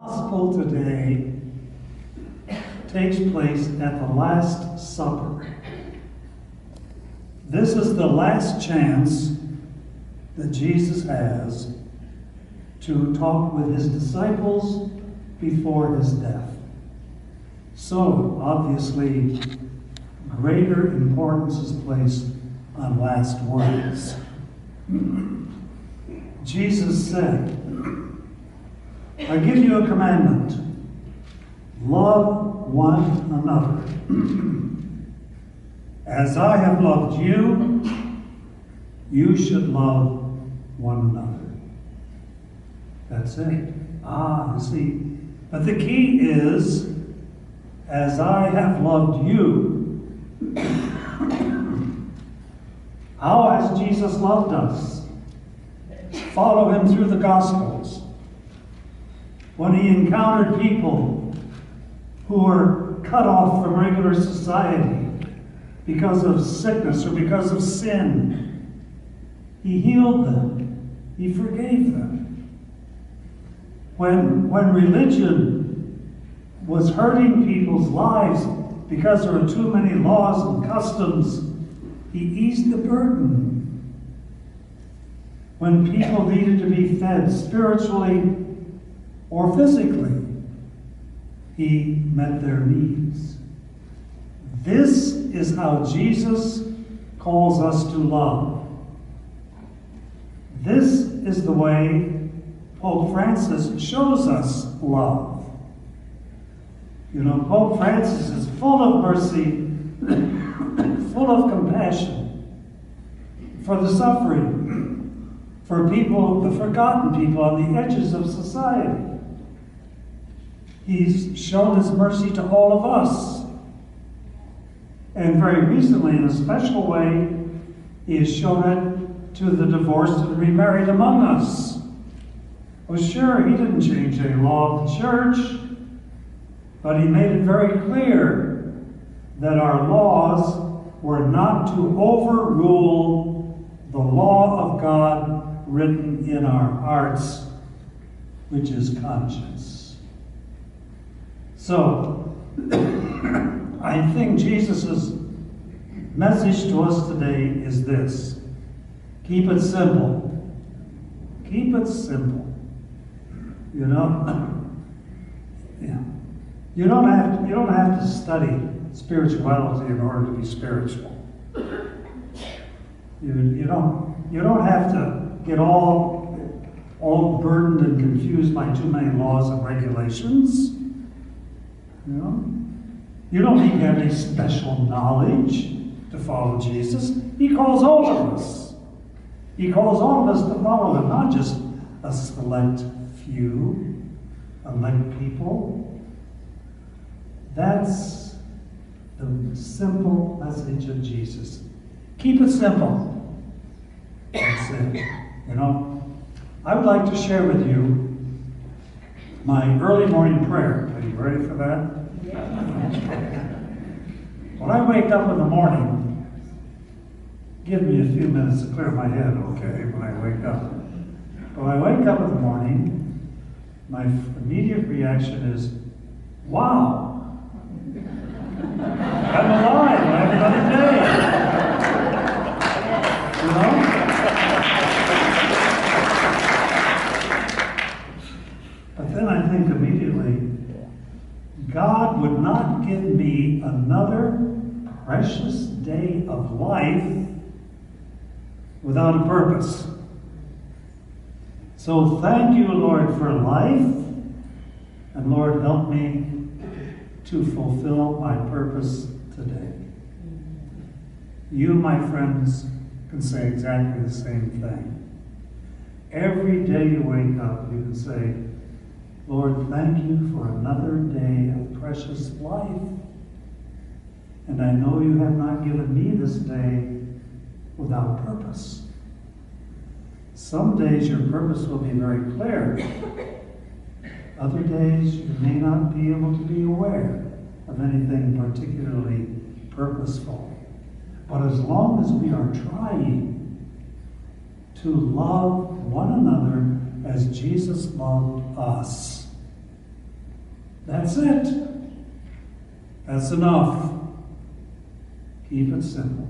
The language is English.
Gospel today takes place at the Last Supper. This is the last chance that Jesus has to talk with his disciples before his death. So, obviously, greater importance is placed on last words. Jesus said, I give you a commandment. Love one another. As I have loved you, you should love one another. That's it. You see. But the key is, as I have loved you. How has Jesus loved us? Follow him through the Gospels. When he encountered people who were cut off from regular society because of sickness or because of sin, he healed them. He forgave them. When religion was hurting people's lives because there were too many laws and customs, he eased the burden. When people needed to be fed spiritually or physically, he met their needs. This is how Jesus calls us to love. This is the way Pope Francis shows us love. You know, Pope Francis is full of mercy, full of compassion for the suffering, for people, the forgotten people on the edges of society. He's shown his mercy to all of us. And very recently, in a special way, he has shown it to the divorced and remarried among us. Well, sure, he didn't change any law of the church, but he made it very clear that our laws were not to overrule the law of God written in our hearts, which is conscience. So, I think Jesus' message to us today is this. Keep it simple. Keep it simple. You know? Yeah. You don't have to study spirituality in order to be spiritual. You don't have to get all burdened and confused by too many laws and regulations. You know? You don't need to have any special knowledge to follow Jesus. He calls all of us. He calls all of us to follow him, not just a select few, elect people. That's the simple message of Jesus. Keep it simple. That's it. You know, I would like to share with you my early morning prayer. Are you ready for that? When I wake up in the morning, give me a few minutes to clear my head, okay, when I wake up. When I wake up in the morning, my immediate reaction is, wow, I'm alive, I have another day. You know? But then I think immediately, God would not give me another precious day of life without a purpose. So thank you, Lord, for life, and Lord, help me to fulfill my purpose today. You, my friends, can say exactly the same thing. Every day you wake up, you can say, Lord, thank you for another day of precious life. And I know you have not given me this day without purpose. Some days your purpose will be very clear. Other days you may not be able to be aware of anything particularly purposeful. But as long as we are trying to love one another as Jesus loved us, That's it. That's enough. Keep it simple.